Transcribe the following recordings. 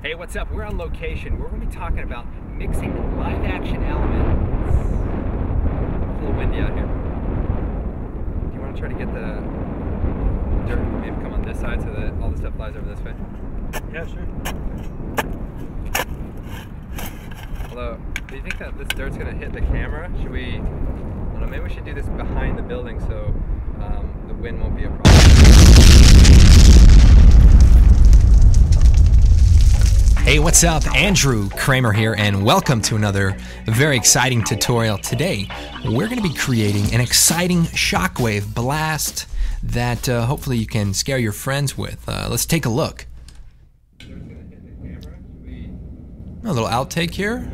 Hey, what's up? We're on location. We're going to be talking about mixing live action elements. It's a little windy out here. Do you want to try to get the dirt, maybe come on this side so that all the stuff flies over this way? Yeah, sure. Hello. Do you think that this dirt's going to hit the camera? Should we, I don't know, maybe we should do this behind the building so the wind won't be a problem. Hey, what's up? Andrew Kramer here, and welcome to another very exciting tutorial. Today, we're going to be creating an exciting shockwave blast that hopefully you can scare your friends with. Let's take a look. A little outtake here.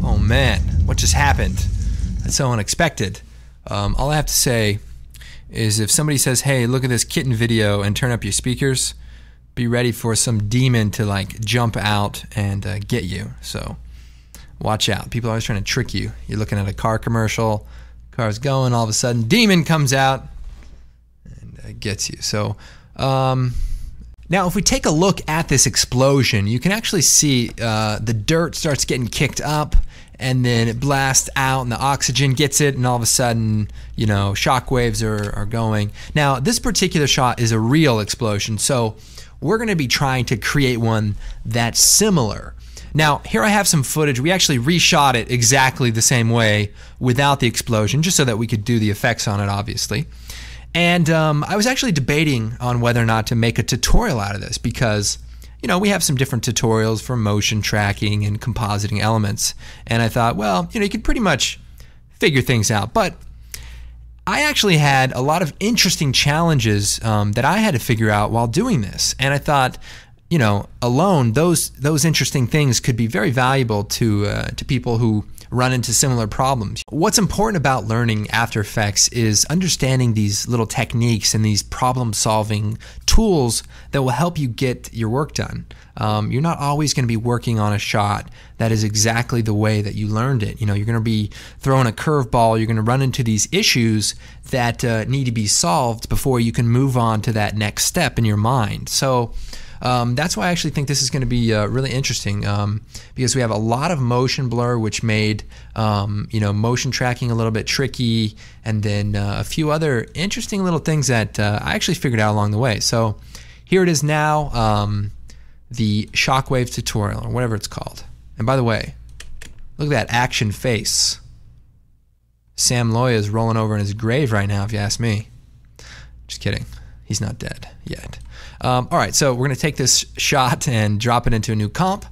Oh man, what just happened? That's so unexpected. All I have to say is if somebody says, hey, look at this kitten video and turn up your speakers, be ready for some demon to like jump out and get you. So watch out. People are always trying to trick you. You're looking at a car commercial, car's going, all of a sudden demon comes out and gets you. So now if we take a look at this explosion, you can actually see the dirt starts getting kicked up, and then it blasts out and the oxygen gets it, and all of a sudden, you know, shock waves are going. Now, this particular shot is a real explosion, so we're going to be trying to create one that's similar. Now, here I have some footage. We actually reshot it exactly the same way without the explosion, just so that we could do the effects on it, obviously. And I was actually debating on whether or not to make a tutorial out of this because, you know, we have some different tutorials for motion tracking and compositing elements. And I thought, well, you know, you could pretty much figure things out. But I actually had a lot of interesting challenges that I had to figure out while doing this. And I thought, you know, alone, those interesting things could be very valuable to people who run into similar problems. What's important about learning After Effects is understanding these little techniques and these problem-solving tools that will help you get your work done. You're not always going to be working on a shot that is exactly the way that you learned it. You know, you're going to be throwing a curveball. You're going to run into these issues that need to be solved before you can move on to that next step in your mind. So that's why I actually think this is going to be really interesting because we have a lot of motion blur, which made you know, motion tracking a little bit tricky, and then a few other interesting little things that I actually figured out along the way. So here it is now, the shockwave tutorial, or whatever it's called. And by the way, look at that action face. Sam Loya is rolling over in his grave right now, if you ask me. Just kidding. He's not dead yet. All right, so we're going to take this shot and drop it into a new comp.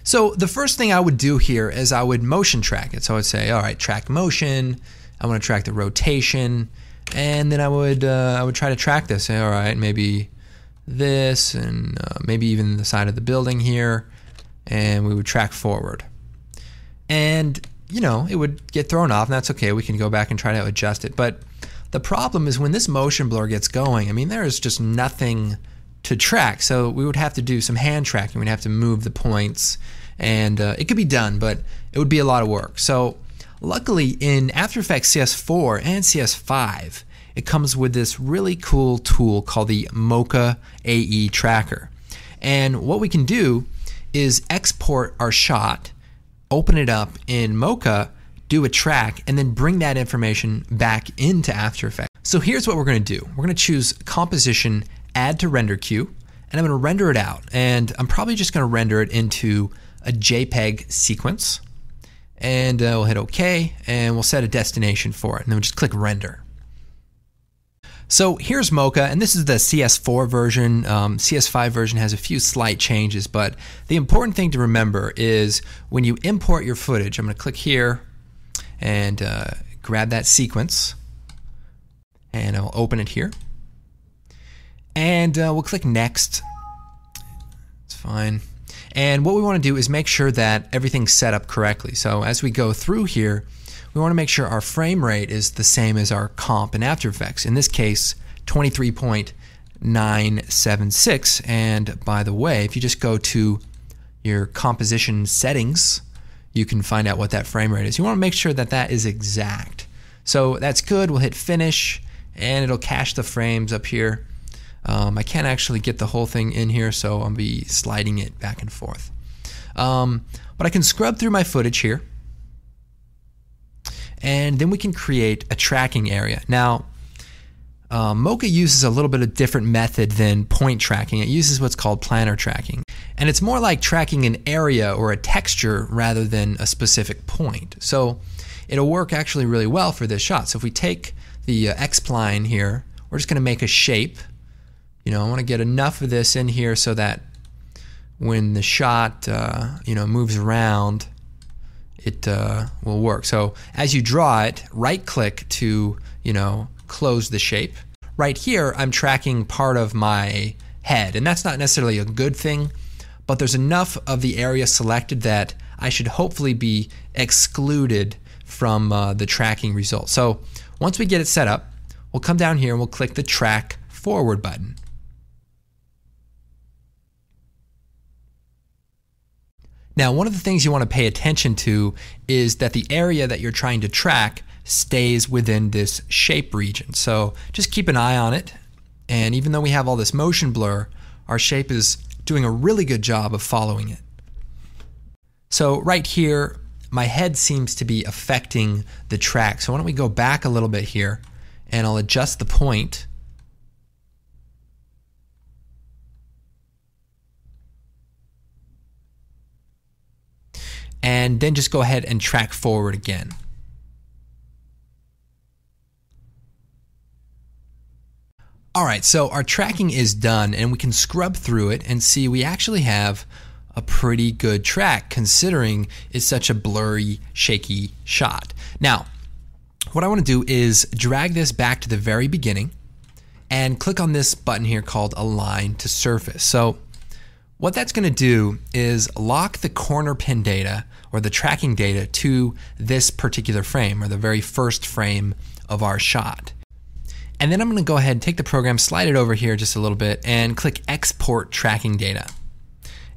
So the first thing I would do here is I would motion track it. So I would say, all right, track motion. I want to track the rotation, and then I would try to track this. Say, all right, maybe this, and maybe even the side of the building here, and we would track forward. And you know, it would get thrown off, and that's okay. We can go back and try to adjust it, but the problem is when this motion blur gets going, I mean, there is just nothing to track. So we would have to do some hand tracking. We'd have to move the points, and it could be done, but it would be a lot of work. So luckily in After Effects CS4 and CS5, it comes with this really cool tool called the Mocha AE Tracker. And what we can do is export our shot, open it up in Mocha, do a track, and then bring that information back into After Effects. So here's what we're going to do. We're going to choose Composition, Add to Render Queue, and I'm going to render it out. And I'm probably just going to render it into a JPEG sequence. And we'll hit OK, and we'll set a destination for it. And then we'll just click Render. So here's Mocha, and this is the CS4 version. CS5 version has a few slight changes, but the important thing to remember is when you import your footage, I'm going to click here, and grab that sequence, and I'll open it here, and we'll click Next. It's fine. And what we want to do is make sure that everything's set up correctly. So as we go through here, we want to make sure our frame rate is the same as our comp in After Effects. In this case, 23.976. And by the way, if you just go to your composition settings, you can find out what that frame rate is. You want to make sure that that is exact. So that's good. We'll hit Finish, and it'll cache the frames up here. I can't actually get the whole thing in here, so I'll be sliding it back and forth. But I can scrub through my footage here, and then we can create a tracking area. Now, Mocha uses a little bit of different method than point tracking. It uses what's called planar tracking. And it's more like tracking an area or a texture rather than a specific point. So it'll work actually really well for this shot. So if we take the X-spline here, we're just going to make a shape. I want to get enough of this in here so that when the shot moves around, it will work. So as you draw it, right click to close the shape. Right here, I'm tracking part of my head, and that's not necessarily a good thing, but there's enough of the area selected that I should hopefully be excluded from the tracking result. So once we get it set up, we'll come down here and we'll click the Track Forward button. Now, one of the things you want to pay attention to is that the area that you're trying to track stays within this shape region. So just keep an eye on it. And even though we have all this motion blur, our shape is doing a really good job of following it. So right here, my head seems to be affecting the track. So why don't we go back a little bit here, and I'll adjust the point. And then just go ahead and track forward again. Alright, so our tracking is done, and we can scrub through it and see we actually have a pretty good track considering it's such a blurry, shaky shot. Now, what I want to do is drag this back to the very beginning and click on this button here called Align to Surface. So what that's going to do is lock the corner pin data or the tracking data to this particular frame, or the very first frame of our shot. And then I'm going to go ahead and take the program, slide it over here just a little bit, and click Export Tracking Data.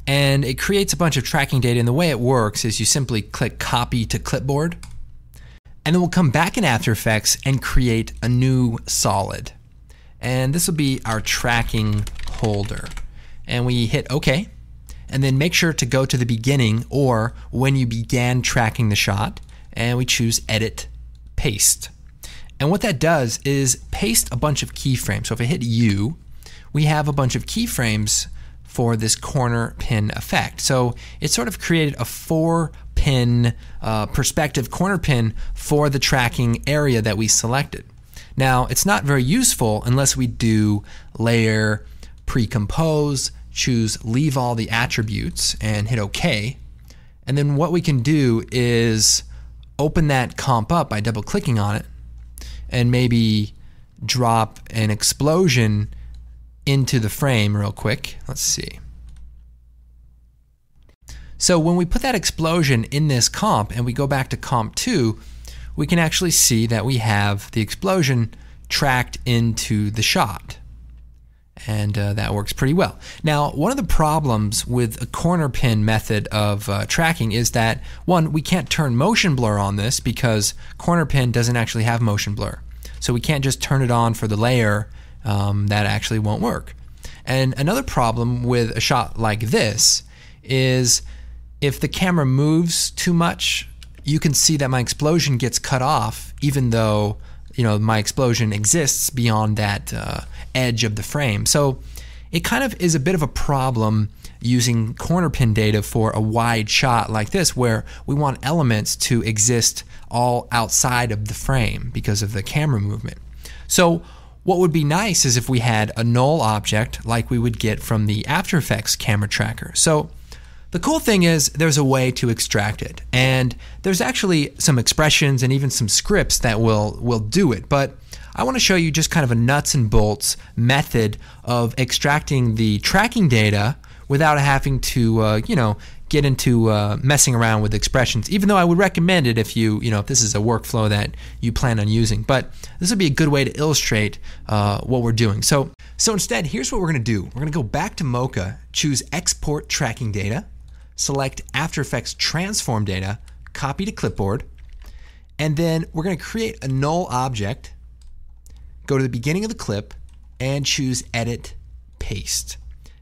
And it creates a bunch of tracking data, and the way it works is you simply click Copy to Clipboard, and then we'll come back in After Effects and create a new solid. And this will be our tracking holder. And we hit OK, and then make sure to go to the beginning or when you began tracking the shot, and we choose Edit, Paste. And what that does is paste a bunch of keyframes. So if I hit U, we have a bunch of keyframes for this corner pin effect. So it sort of created a 4-pin perspective corner pin for the tracking area that we selected. Now, it's not very useful unless we do Layer, Pre-compose, choose Leave All the Attributes, and hit OK. And then what we can do is open that comp up by double-clicking on it, and maybe drop an explosion into the frame real quick. Let's see. So when we put that explosion in this comp and we go back to comp 2, we can actually see that we have the explosion tracked into the shot. And that works pretty well. Now, one of the problems with a corner pin method of tracking is that, one, we can't turn motion blur on this because corner pin doesn't actually have motion blur. So we can't just turn it on for the layer. That actually won't work. And another problem with a shot like this is if the camera moves too much, you can see that my explosion gets cut off even though my explosion exists beyond that edge of the frame. So it kind of is a bit of a problem using corner pin data for a wide shot like this, where we want elements to exist all outside of the frame because of the camera movement. So what would be nice is if we had a null object like we would get from the After Effects camera tracker. So the cool thing is there's a way to extract it, and there's actually some expressions and even some scripts that will do it, but I want to show you just kind of a nuts and bolts method of extracting the tracking data without having to get into messing around with expressions, even though I would recommend it if if this is a workflow that you plan on using. But this would be a good way to illustrate what we're doing. So instead, here's what we're going to do. We're going to go back to Mocha, choose Export Tracking Data, select After Effects Transform Data, copy to Clipboard, and then we're going to create a null object, go to the beginning of the clip and choose Edit, Paste.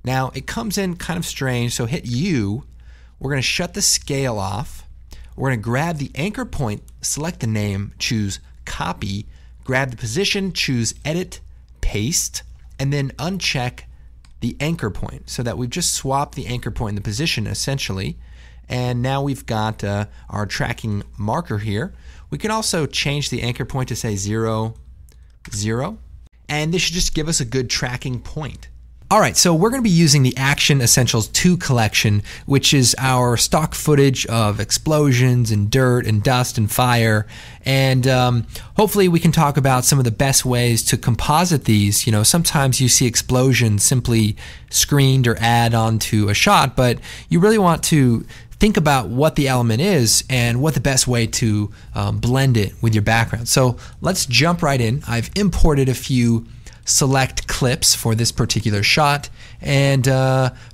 Now it comes in kind of strange, so hit U. We're going to shut the scale off. We're going to grab the anchor point, select the name, choose Copy, grab the position, choose Edit, Paste, and then uncheck the anchor point so that we've just swapped the anchor point in the position essentially. And now we've got our tracking marker here. We can also change the anchor point to say 0, 0, and this should just give us a good tracking point. All right, so we're going to be using the Action Essentials 2 collection, which is our stock footage of explosions and dirt and dust and fire. And hopefully we can talk about some of the best ways to composite these. You know, sometimes you see explosions simply screened or add onto a shot, but you really want to think about what the element is and what the best way to blend it with your background. So let's jump right in. I've imported a few select clips for this particular shot, and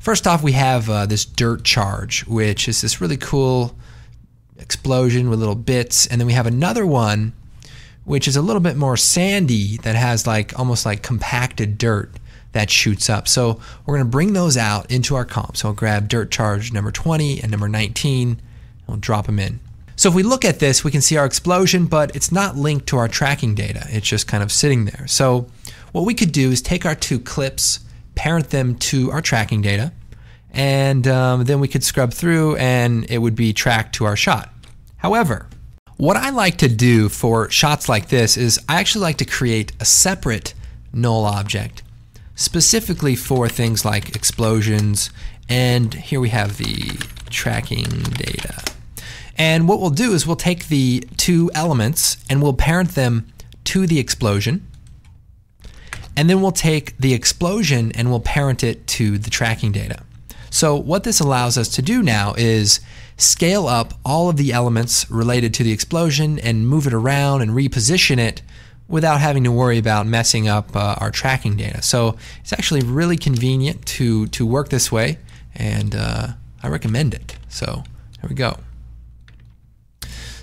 first off we have this dirt charge, which is this really cool explosion with little bits, and then we have another one which is a little bit more sandy that has like almost like compacted dirt that shoots up. So we're going to bring those out into our comp. So I'll grab dirt charge number 20 and number 19 and we'll drop them in. So if we look at this, we can see our explosion, but it's not linked to our tracking data. It's just kind of sitting there. So what we could do is take our two clips, parent them to our tracking data, and then we could scrub through and it would be tracked to our shot. However, what I like to do for shots like this is I actually like to create a separate null object specifically for things like explosions, and here we have the tracking data. And what we'll do is we'll take the two elements and we'll parent them to the explosion, and then we'll take the explosion and we'll parent it to the tracking data. So what this allows us to do now is scale up all of the elements related to the explosion and move it around and reposition it without having to worry about messing up our tracking data. So it's actually really convenient to work this way, and I recommend it. So there we go.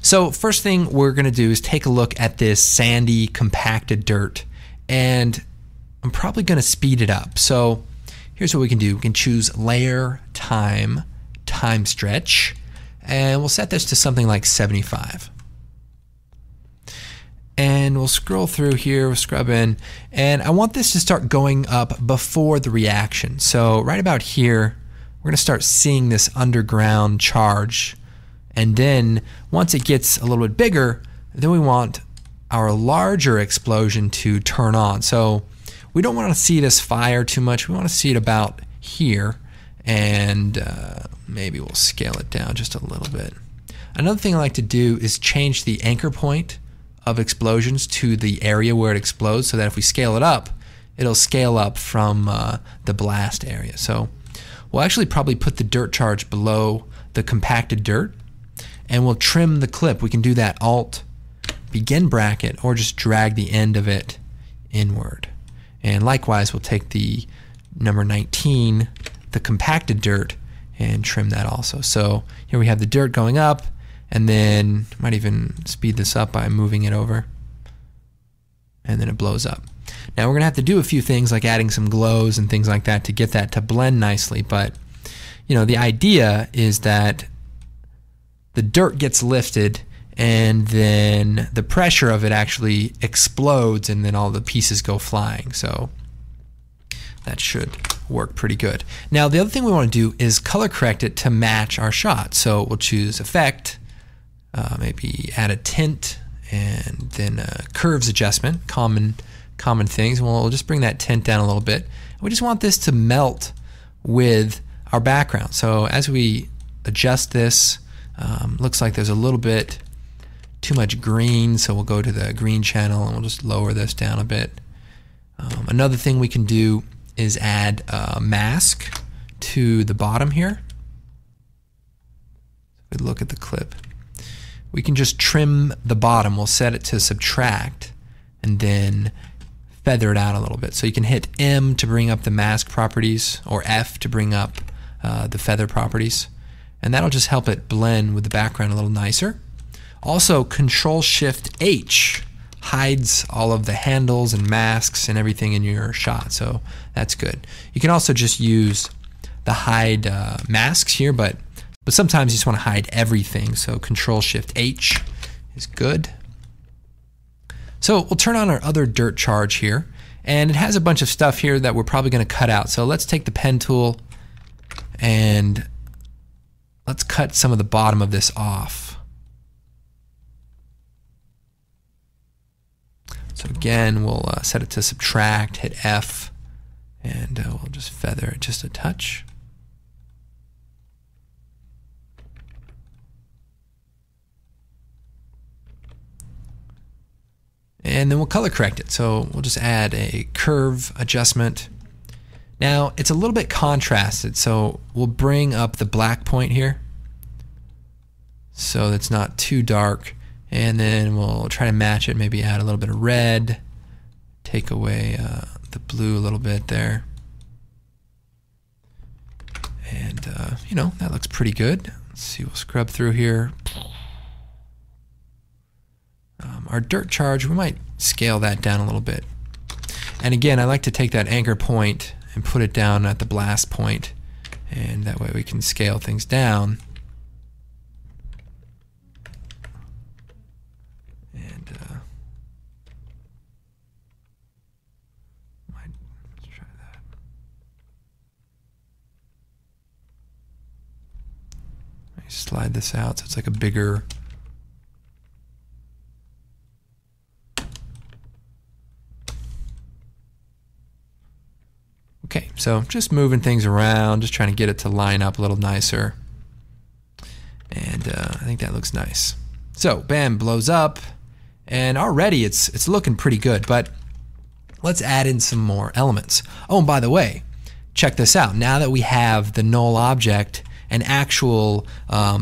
So first thing we're going to do is take a look at this sandy compacted dirt, and I'm probably going to speed it up. So here's what we can do. We can choose Layer, Time Stretch, and we'll set this to something like 75. And we'll scroll through here, we'll scrub in, and I want this to start going up before the reaction. So right about here, we're going to start seeing this underground charge, and then once it gets a little bit bigger, then we want our larger explosion to turn on. So we don't want to see this fire too much. We want to see it about here, and maybe we'll scale it down just a little bit. Another thing I like to do is change the anchor point of explosions to the area where it explodes, so that if we scale it up, it'll scale up from the blast area. So we'll actually probably put the dirt charge below the compacted dirt, and we'll trim the clip. We can do that Alt, begin bracket, or just drag the end of it inward. And likewise, we'll take the number 19, the compacted dirt, and trim that also. So here we have the dirt going up, and then might even speed this up by moving it over, and then it blows up. Now we're going to have to do a few things like adding some glows and things like that to get that to blend nicely, but you know, the idea is that the dirt gets lifted and then the pressure of it actually explodes, and then all the pieces go flying. So that should work pretty good. Now the other thing we want to do is color correct it to match our shot. So we'll choose Effect, maybe add a tint, and then a curves adjustment, common things. We'll just bring that tint down a little bit. We just want this to melt with our background. So as we adjust this, looks like there's a little bit too much green, so we'll go to the green channel and we'll just lower this down a bit. Another thing we can do is add a mask to the bottom here. If we look at the clip, we can just trim the bottom. We'll set it to subtract and then feather it out a little bit. So you can hit M to bring up the mask properties, or F to bring up the feather properties, and that'll just help it blend with the background a little nicer. Also, Control-Shift-H hides all of the handles and masks and everything in your shot, so that's good. You can also just use the hide masks here, but sometimes you just want to hide everything, so Control-Shift-H is good. So we'll turn on our other dirt charge here, and it has a bunch of stuff here that we're probably going to cut out. So let's take the pen tool and let's cut some of the bottom of this off. So again, we'll set it to subtract, hit F, and we'll just feather it just a touch. And then we'll color correct it. So we'll just add a curve adjustment. Now it's a little bit contrasted, so we'll bring up the black point here so it's not too dark, and then we'll try to match it, maybe add a little bit of red, take away the blue a little bit there, and you know, that looks pretty good. Let's see, we'll scrub through here. Our dirt charge, we might scale that down a little bit. And again, I like to take that anchor point and put it down at the blast point, and that way we can scale things down. And let's try that. I slide this out so it's like a bigger. Okay, so just moving things around, just trying to get it to line up a little nicer. And I think that looks nice. So, bam, blows up. And already it's looking pretty good, but let's add in some more elements. Oh, and by the way, check this out. Now that we have the null object and actual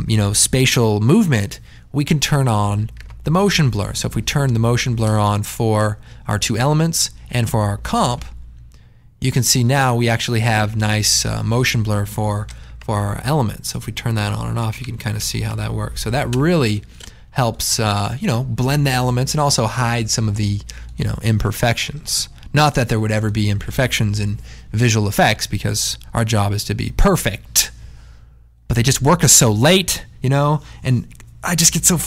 you know, spatial movement, we can turn on the motion blur. So if we turn the motion blur on for our two elements and for our comp, you can see now we actually have nice motion blur for our elements. So if we turn that on and off, you can kind of see how that works. So that really helps you know, blend the elements and also hide some of the, you know, imperfections. Not that there would ever be imperfections in visual effects, because our job is to be perfect. But they just work us so late, you know, and I just get so.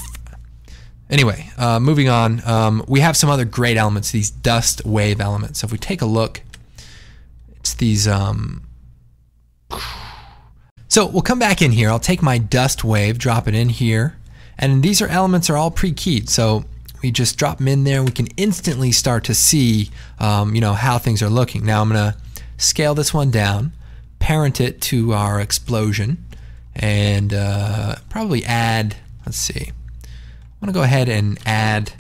Anyway, moving on. We have some other great elements, these dust wave elements. So if we take a look. These so we'll come back in here. I'll take my dust wave, drop it in here, and these elements are all pre-keyed, so we just drop them in there. We can instantly start to see you know, how things are looking. Now I'm gonna scale this one down, parent it to our explosion, and probably add, let's see, I'm gonna go ahead and add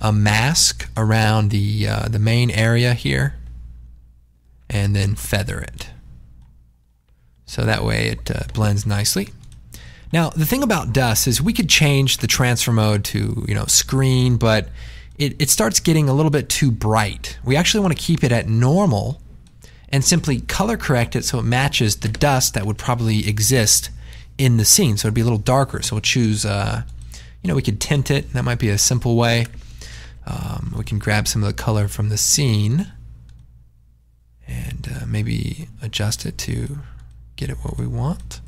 a mask around the main area here, and then feather it. So that way it blends nicely. Now the thing about dust is we could change the transfer mode to, you know, screen, but it starts getting a little bit too bright. We actually want to keep it at normal and simply color correct it so it matches the dust that would probably exist in the scene. So it'd be a little darker. So we'll choose, you know, we could tint it. That might be a simple way. We can grab some of the color from the scene and maybe adjust it to get it what we want.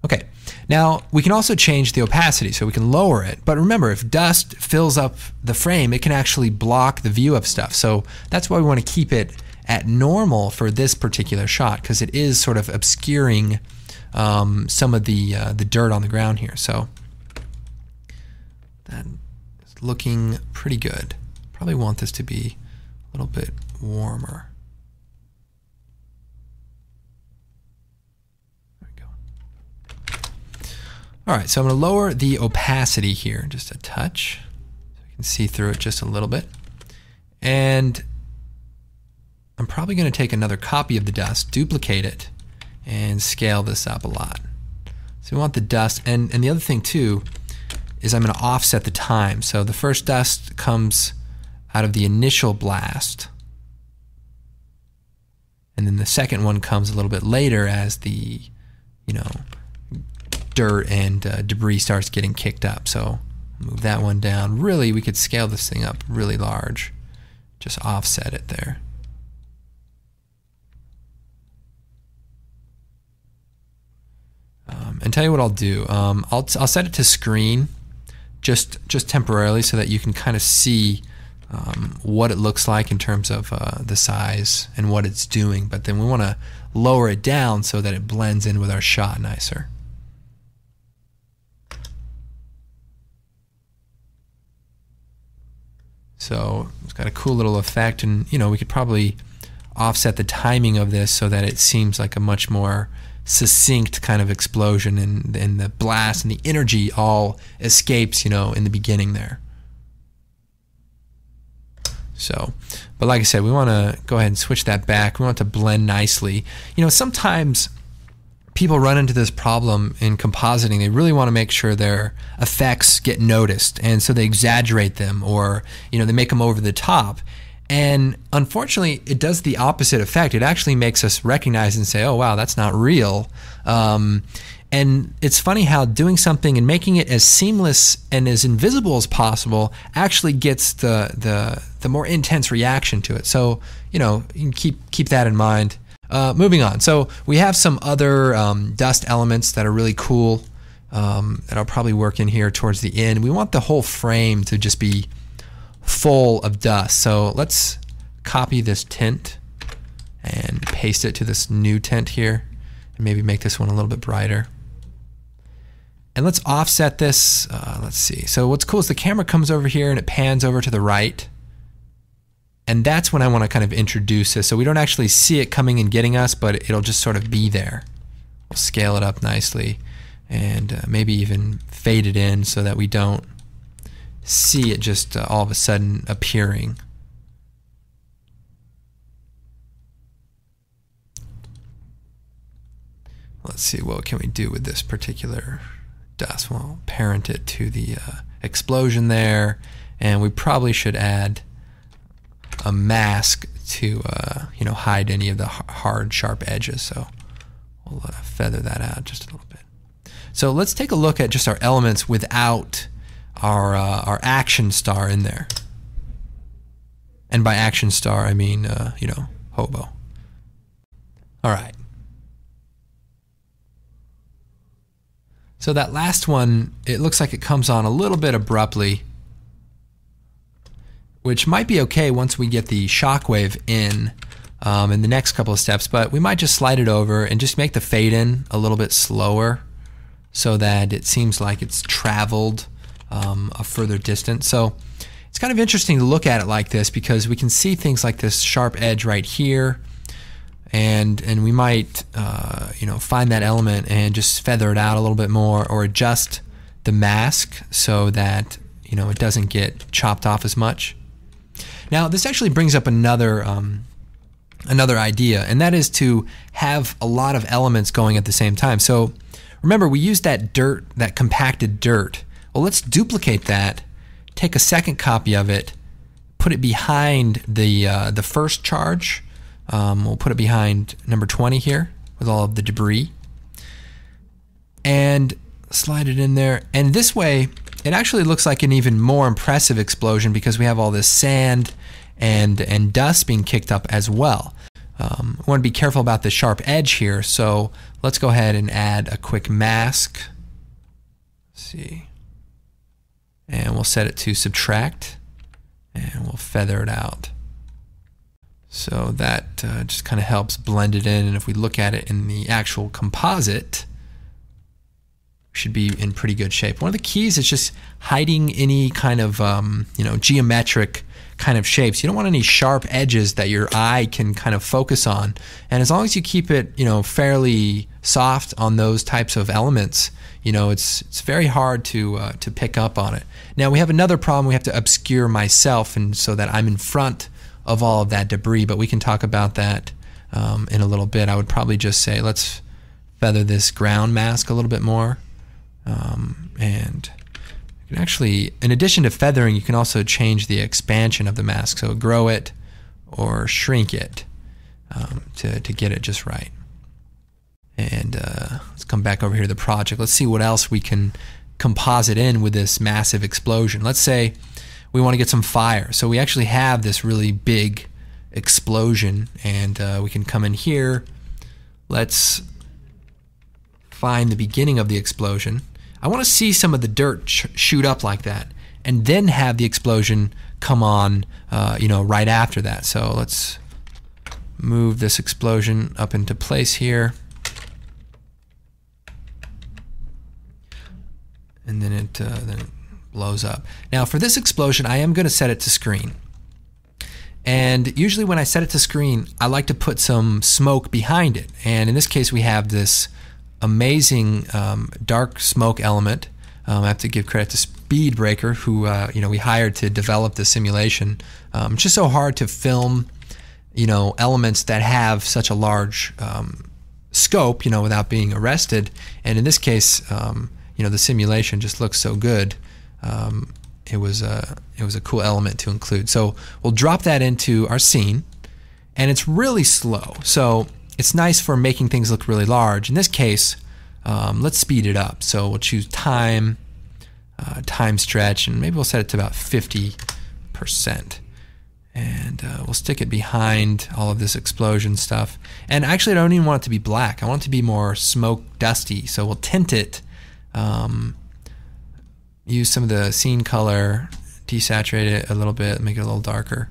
Okay, now we can also change the opacity, so we can lower it. But remember, if dust fills up the frame, it can actually block the view of stuff. So that's why we want to keep it at normal for this particular shot, because it is sort of obscuring some of the dirt on the ground here. So that is looking pretty good. Probably want this to be a little bit warmer. Alright, so I'm going to lower the opacity here just a touch so you can see through it just a little bit. And I'm probably going to take another copy of the dust, duplicate it, and scale this up a lot. So we want the dust, and the other thing too is I'm going to offset the time. So the first dust comes out of the initial blast, and then the second one comes a little bit later as the, you know, dirt and debris starts getting kicked up. So move that one down. Really, we could scale this thing up really large. Just offset it there. And tell you what I'll do. I'll set it to screen just temporarily so that you can kind of see what it looks like in terms of the size and what it's doing. But then we want to lower it down so that it blends in with our shot nicer. So it's got a cool little effect, and we could probably offset the timing of this so that it seems like a much more succinct kind of explosion, and the blast and the energy all escapes in the beginning there. So, but like I said, we want to go ahead and switch that back. We want it to blend nicely. Sometimes people run into this problem in compositing. They really want to make sure their effects get noticed, and so they exaggerate them, or they make them over the top. And unfortunately, it does the opposite effect. It actually makes us recognize and say, oh wow, that's not real. And it's funny how doing something and making it as seamless and as invisible as possible actually gets the more intense reaction to it. So you can keep that in mind. Moving on. So we have some other dust elements that are really cool that I'll probably work in here towards the end. We want the whole frame to just be full of dust. So let's copy this tint and paste it to this new tint here, and maybe make this one a little bit brighter. And let's offset this. Let's see. So what's cool is the camera comes over here and it pans over to the right. And that's when I want to kind of introduce this. So we don't actually see it coming and getting us, but it'll just sort of be there. We'll scale it up nicely and maybe even fade it in so that we don't see it just all of a sudden appearing. Let's see, what can we do with this particular dust? Well, parent it to the explosion there, and we probably should add a mask to hide any of the hard, sharp edges. So we'll feather that out just a little bit. So let's take a look at just our elements without our action star in there. And by action star, I mean hobo. All right. So that last one, it looks like it comes on a little bit abruptly, which might be okay once we get the shockwave in the next couple of steps, but we might just slide it over and just make the fade in a little bit slower so that it seems like it's traveled a further distance. So it's kind of interesting to look at it like this because we can see things like this sharp edge right here, and we might find that element and just feather it out a little bit more, or adjust the mask so that it doesn't get chopped off as much. Now this actually brings up another idea, and that is to have a lot of elements going at the same time. So remember, we used that dirt, that compacted dirt. Well, let's duplicate that, take a second copy of it, put it behind the first charge. We'll put it behind number 20 here with all of the debris, and slide it in there. And this way, it actually looks like an even more impressive explosion because we have all this sand and dust being kicked up as well. We want to be careful about the sharp edge here, so let's go ahead and add a quick mask. Let's see. And we'll set it to subtract, and we'll feather it out. So that just kind of helps blend it in, and if we look at it in the actual composite, we should be in pretty good shape. One of the keys is just hiding any kind of geometric kind of shapes. You don't want any sharp edges that your eye can kind of focus on, and as long as you keep it fairly soft on those types of elements, it's very hard to pick up on it. Now we have another problem. We have to obscure myself, and so that I'm in front of all of that debris, but we can talk about that in a little bit. I would probably just say let's feather this ground mask a little bit more, and you can actually, in addition to feathering, you can also change the expansion of the mask, so grow it or shrink it to get it just right. And let's come back over here to the project. Let's see what else we can composite in with this massive explosion. Let's say we want to get some fire. So we actually have this really big explosion, and we can come in here. Let's find the beginning of the explosion. I want to see some of the dirt shoot up like that, and then have the explosion come on, right after that. So let's move this explosion up into place here. And then it blows up. Now for this explosion, I am going to set it to screen. And usually when I set it to screen, I like to put some smoke behind it. And in this case, we have this amazing dark smoke element. I have to give credit to Speedbreaker, who we hired to develop the simulation. It's just so hard to film, elements that have such a large scope, without being arrested. And in this case, the simulation just looks so good. It was a cool element to include. So we'll drop that into our scene, and it's really slow. So it's nice for making things look really large. In this case, let's speed it up. So we'll choose time stretch, and maybe we'll set it to about 50%. And we'll stick it behind all of this explosion stuff. And actually, I don't even want it to be black. I want it to be more smoke dusty. So we'll tint it. Use some of the scene color, desaturate it a little bit, make it a little darker,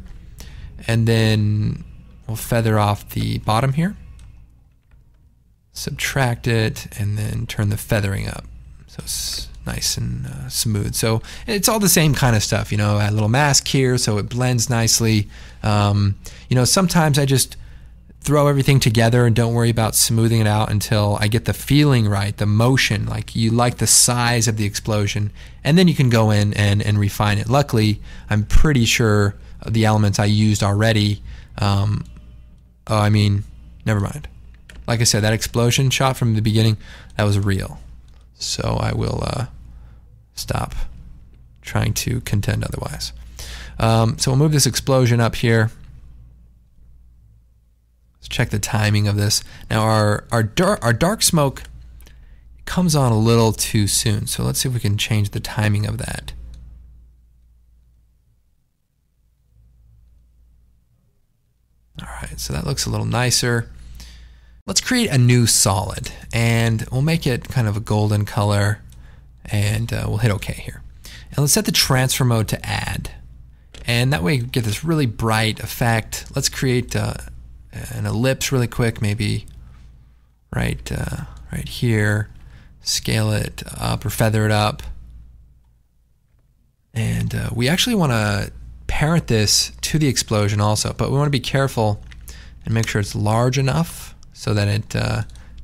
and then we'll feather off the bottom here, subtract it, and then turn the feathering up so it's nice and smooth. So it's all the same kind of stuff, add a little mask here so it blends nicely. Sometimes I just throw everything together and don't worry about smoothing it out until I get the feeling right, the motion, like you like the size of the explosion, and then you can go in and refine it. Luckily, I'm pretty sure of the elements I used already. Never mind. Like I said, that explosion shot from the beginning, that was real. So I will stop trying to contend otherwise. So we'll move this explosion up here. Check the timing of this. Now our dark smoke comes on a little too soon, so let's see if we can change the timing of that. Alright, so that looks a little nicer. Let's create a new solid, and we'll make it kind of a golden color, and we'll hit OK here. And let's set the transfer mode to add, and that way we get this really bright effect. Let's create an ellipse really quick, maybe right here. Scale it up or feather it up. And we actually want to parent this to the explosion also, but we want to be careful and make sure it's large enough so that it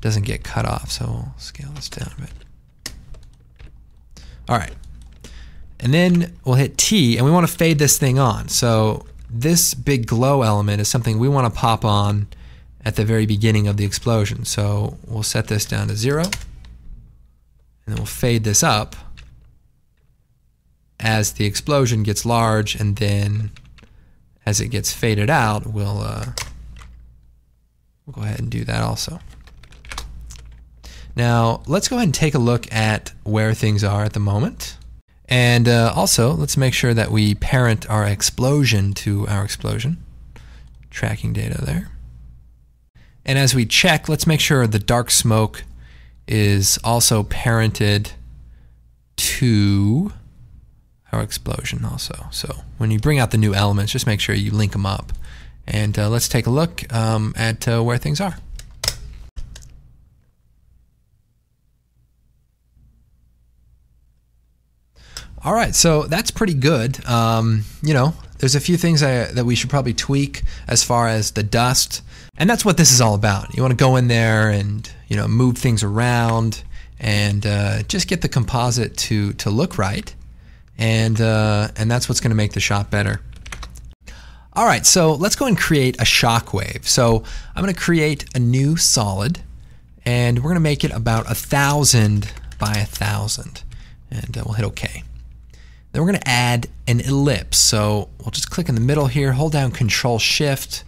doesn't get cut off. So we'll scale this down a bit. All right. And then we'll hit T, and we want to fade this thing on. So this big glow element is something we want to pop on at the very beginning of the explosion. So we'll set this down to 0, and then we'll fade this up as the explosion gets large, and then as it gets faded out, we'll go ahead and do that also. Now let's go ahead and take a look at where things are at the moment. And also, let's make sure that we parent our explosion to our explosion. Tracking data there. And as we check, let's make sure the dark smoke is also parented to our explosion also. So when you bring out the new elements, just make sure you link them up. And let's take a look at where things are. All right, so that's pretty good. There's a few things that we should probably tweak as far as the dust, and that's what this is all about. You want to go in there and move things around and just get the composite to look right, and that's what's going to make the shot better. All right, so let's go and create a shockwave. So I'm going to create a new solid, and we're going to make it about 1,000 by 1,000, and we'll hit OK. Then we're going to add an ellipse. So we'll just click in the middle here, hold down Control-Shift,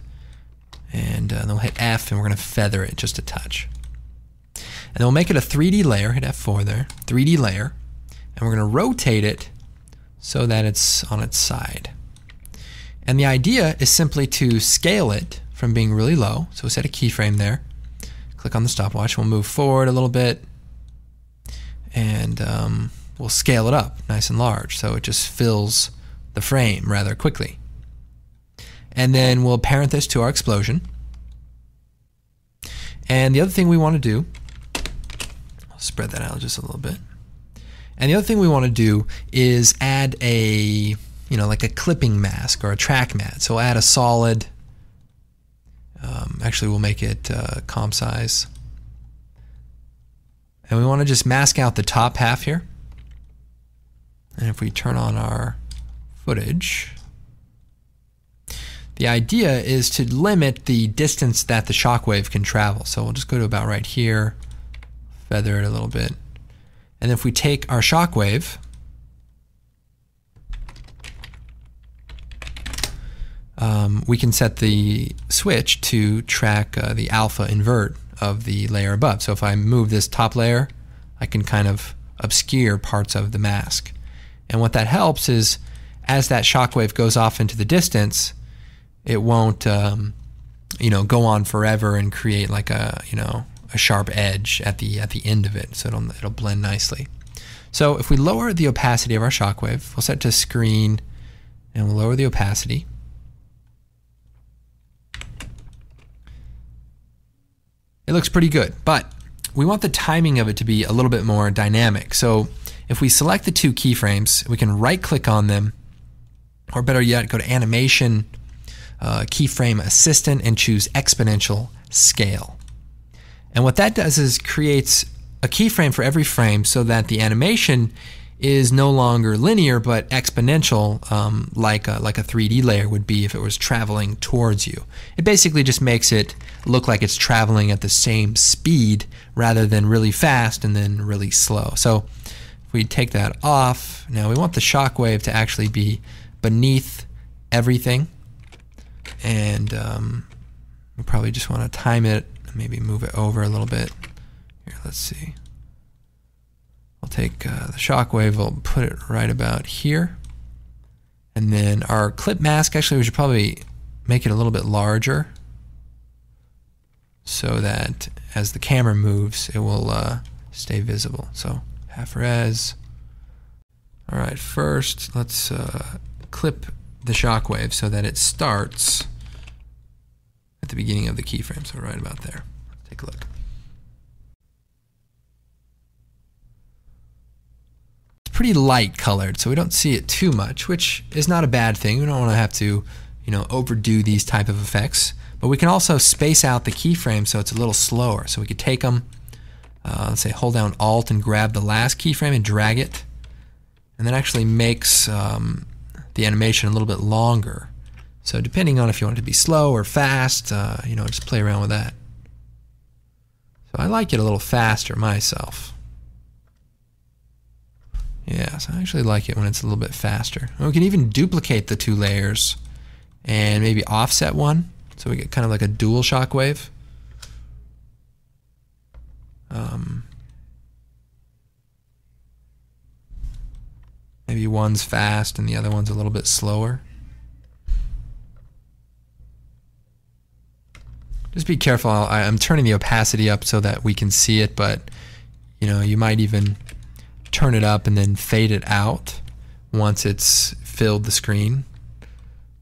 and then we'll hit F, and we're going to feather it just a touch. then we'll make it a 3D layer, hit F4 there, 3D layer, and we're going to rotate it so that it's on its side. And the idea is simply to scale it from being really low. So we'll set a keyframe there, click on the stopwatch, we'll move forward a little bit, and we'll scale it up nice and large so it just fills the frame rather quickly. And then we'll parent this to our explosion. And the other thing we want to do, I'll spread that out just a little bit. And the other thing we want to do is add a, like a clipping mask or a track mat. So we'll add a solid, actually we'll make it comp size. And we want to just mask out the top half here. And if we turn on our footage, the idea is to limit the distance that the shockwave can travel. So we'll just go to about right here, feather it a little bit. And if we take our shockwave, we can set the switch to track the alpha invert of the layer above. So if I move this top layer, I can kind of obscure parts of the mask. And what that helps is as that shockwave goes off into the distance, it won't go on forever and create like a sharp edge at the end of it, so it'll blend nicely. So if we lower the opacity of our shockwave, we'll set to screen and we'll lower the opacity. It looks pretty good, but we want the timing of it to be a little bit more dynamic. So if we select the two keyframes, we can right click on them, or better yet, go to Animation, Keyframe Assistant, and choose Exponential Scale. And what that does is creates a keyframe for every frame so that the animation is no longer linear but exponential, like a 3D layer would be if it was traveling towards you. It basically just makes it look like it's traveling at the same speed rather than really fast and then really slow. So if we take that off, now we want the shockwave to actually be beneath everything, and we probably just want to time it, maybe move it over a little bit. Here, let's see. I'll take the shockwave, we'll put it right about here. And then our clip mask, actually we should probably make it a little bit larger so that as the camera moves, it will stay visible. So half res. All right, first let's clip the shockwave so that it starts at the beginning of the keyframe, so right about there. Let's take a look. It's pretty light colored, so we don't see it too much, which is not a bad thing. We don't want to have to, overdo these type of effects. But we can also space out the keyframe so it's a little slower. So we could take them, let's say hold down Alt and grab the last keyframe and drag it. And that actually makes the animation a little bit longer. So depending on if you want it to be slow or fast, just play around with that. So I like it a little faster myself. Yeah, so I actually like it when it's a little bit faster. And we can even duplicate the two layers and maybe offset one, so we get kind of like a dual shockwave. Maybe one's fast and the other one's a little bit slower. Just be careful. I'm turning the opacity up so that we can see it, but you might even turn it up and then fade it out once it's filled the screen,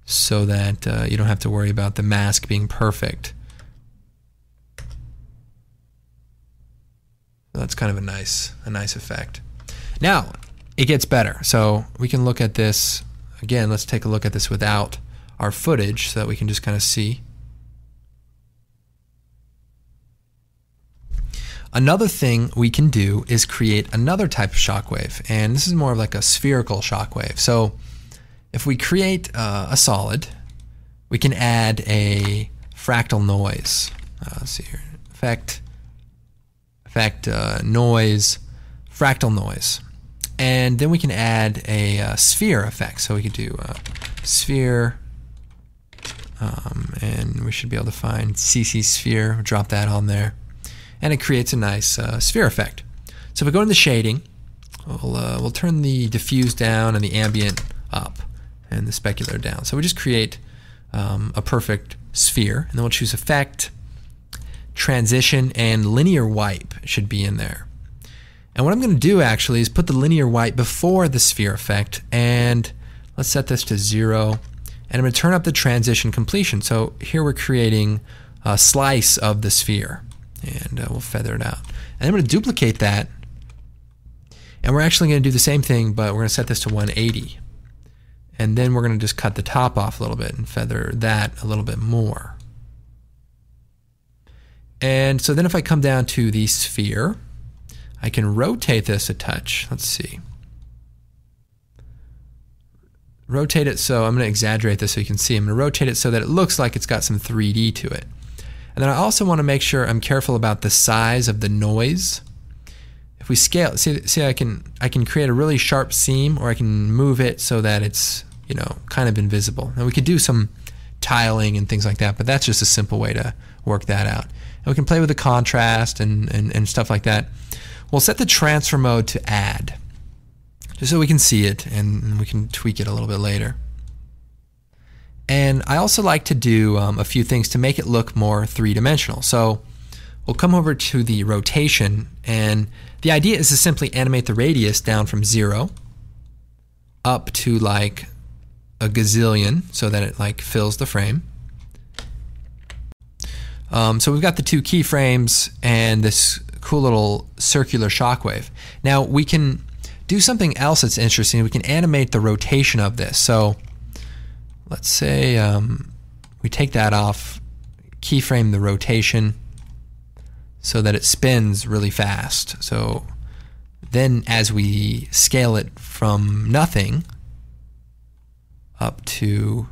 so that you don't have to worry about the mask being perfect. So that's kind of a nice effect. Now it gets better. So we can look at this again. Let's take a look at this without our footage so that we can just kind of see. Another thing we can do is create another type of shockwave, and this is more of like a spherical shockwave. So if we create a solid, we can add a fractal noise. Let's see here, effect, noise, fractal noise, and then we can add a sphere effect. So we could do sphere, and we should be able to find CC sphere. Drop that on there. and it creates a nice sphere effect. So if we go into the shading, we'll turn the diffuse down and the ambient up and the specular down. So we just create a perfect sphere, and then we'll choose effect, transition, and linear wipe should be in there. And what I'm going to do actually is put the linear wipe before the sphere effect, and let's set this to 0, and I'm going to turn up the transition completion. So here we're creating a slice of the sphere, and we'll feather it out. And I'm going to duplicate that, and we're actually going to do the same thing, but we're going to set this to 180. And then we're going to just cut the top off a little bit and feather that a little bit more. And so then if I come down to the sphere, I can rotate this a touch. Let's see. Rotate it so, I'm going to exaggerate this so you can see. I'm going to rotate it so that it looks like it's got some 3D to it. And then I also want to make sure I'm careful about the size of the noise. If we scale, see I can create a really sharp seam, or I can move it so that it's, you know, kind of invisible. And we could do some tiling and things like that, but that's just a simple way to work that out. And we can play with the contrast and stuff like that. We'll set the transfer mode to add, just so we can see it, and we can tweak it a little bit later. And I also like to do a few things to make it look more three-dimensional. So we'll come over to the rotation, and the idea is to simply animate the radius down from 0 up to like a gazillion, so that it like fills the frame. So we've got the 2 keyframes and this cool little circular shockwave. Now we can do something else that's interesting. We can animate the rotation of this. So let's say we take that off, keyframe the rotation so that it spins really fast. So then as we scale it from nothing up to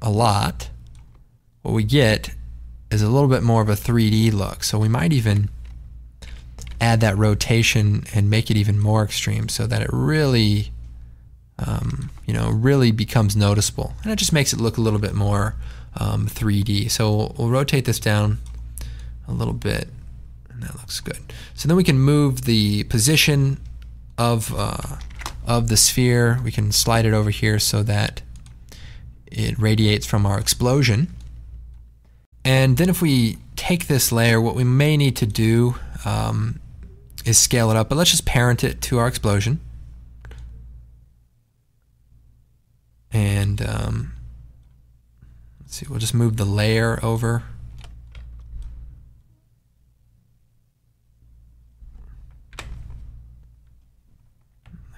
a lot, what we get is a little bit more of a 3D look. So we might even add that rotation and make it even more extreme so that it really, really becomes noticeable. And it just makes it look a little bit more 3D. So we'll rotate this down a little bit, and that looks good. So then we can move the position of the sphere. We can slide it over here so that it radiates from our explosion. And then if we take this layer, what we may need to do is scale it up, but let's just parent it to our explosion. And let's see, we'll just move the layer over.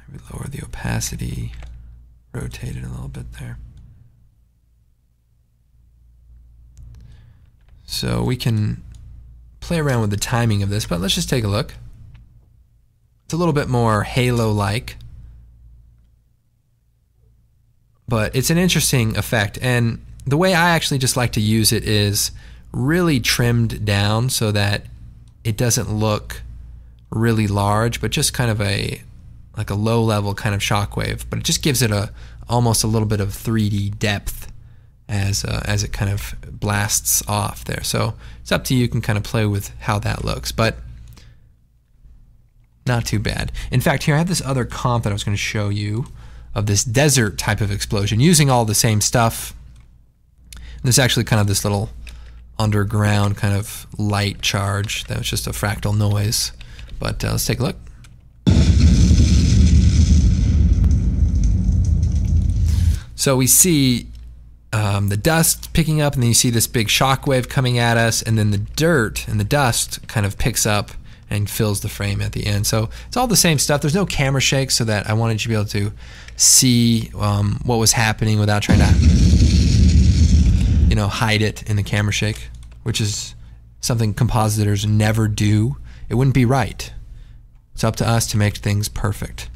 Maybe lower the opacity, rotate it a little bit there. So we can play around with the timing of this, but let's just take a look. It's a little bit more halo-like, but it's an interesting effect. And the way I actually just like to use it is really trimmed down so that it doesn't look really large, but just kind of like a low-level kind of shockwave. But it just gives it almost a little bit of 3D depth as it kind of blasts off there. So it's up to you. You can kind of play with how that looks, but not too bad. In fact, here I have this other comp that I was going to show you of this desert type of explosion using all the same stuff. And there's actually kind of this little underground kind of light charge that was just a fractal noise. But let's take a look. So we see the dust picking up, and then you see this big shock wave coming at us, and then the dirt and the dust kind of picks up and fills the frame at the end. So it's all the same stuff. There's no camera shake, so that I wanted you to be able to see what was happening without trying to hide it in the camera shake, which is something compositors never do. It wouldn't be right. It's up to us to make things perfect.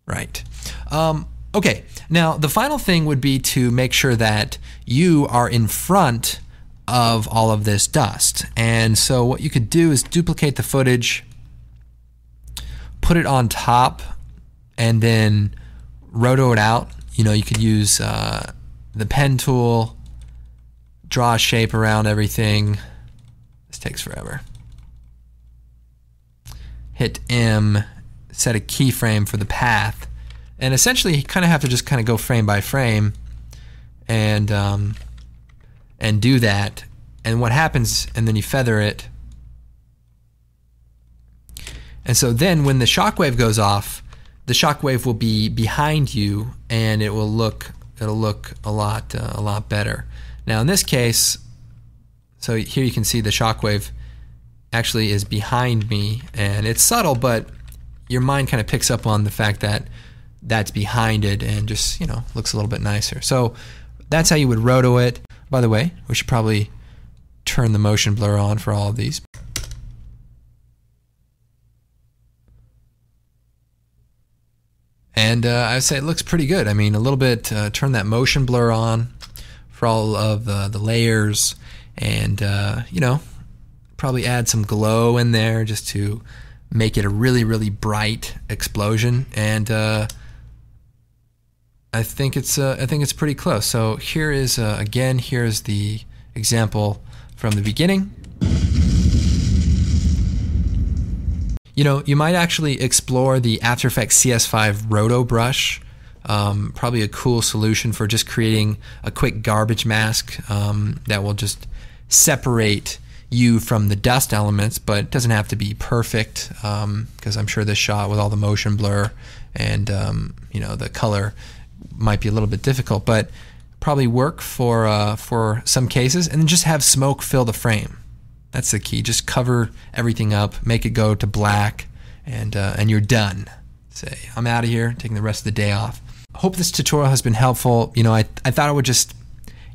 Right. Okay, now the final thing would be to make sure that you are in front of all of this dust. And so what you could do is duplicate the footage, put it on top, and then roto it out. You could use the pen tool, draw a shape around everything. This takes forever. Hit M, set a keyframe for the path, and essentially you kind of have to just kind of go frame by frame and do that. And what happens, and then you feather it. And so then when the shockwave goes off, the shockwave will be behind you, and it'll look a lot better. Now in this case, so here you can see the shockwave actually is behind me, and it's subtle, but your mind kind of picks up on the fact that that's behind it and just, you know, looks a little bit nicer. So that's how you would roto it. By the way, we should probably turn the motion blur on for all of these. And I would say it looks pretty good. I mean, a little bit, turn that motion blur on for all of the layers, and you know, probably add some glow in there just to make it a really bright explosion. And I think it's pretty close. So here is again, here's the example from the beginning. You know, you might actually explore the After Effects CS5 Roto brush. Probably a cool solution for just creating a quick garbage mask that will just separate you from the dust elements, but it doesn't have to be perfect, because I'm sure this shot with all the motion blur and you know, the color might be a little bit difficult, but probably work for some cases. And then just have smoke fill the frame. That's the key. Just cover everything up, make it go to black, and you're done. Say, I'm out of here, taking the rest of the day off. Hope this tutorial has been helpful. You know, I thought I would just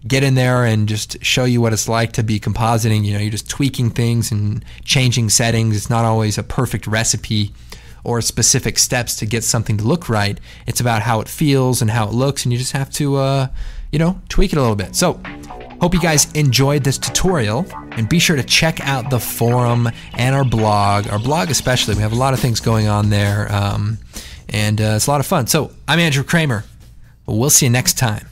get in there and just show you what it's like to be compositing. You know, you're just tweaking things and changing settings. It's not always a perfect recipe or specific steps to get something to look right. It's about how it feels and how it looks, and you just have to, you know, tweak it a little bit. So, hope you guys enjoyed this tutorial, and be sure to check out the forum and our blog especially. We have a lot of things going on there, and it's a lot of fun. So I'm Andrew Kramer. We'll see you next time.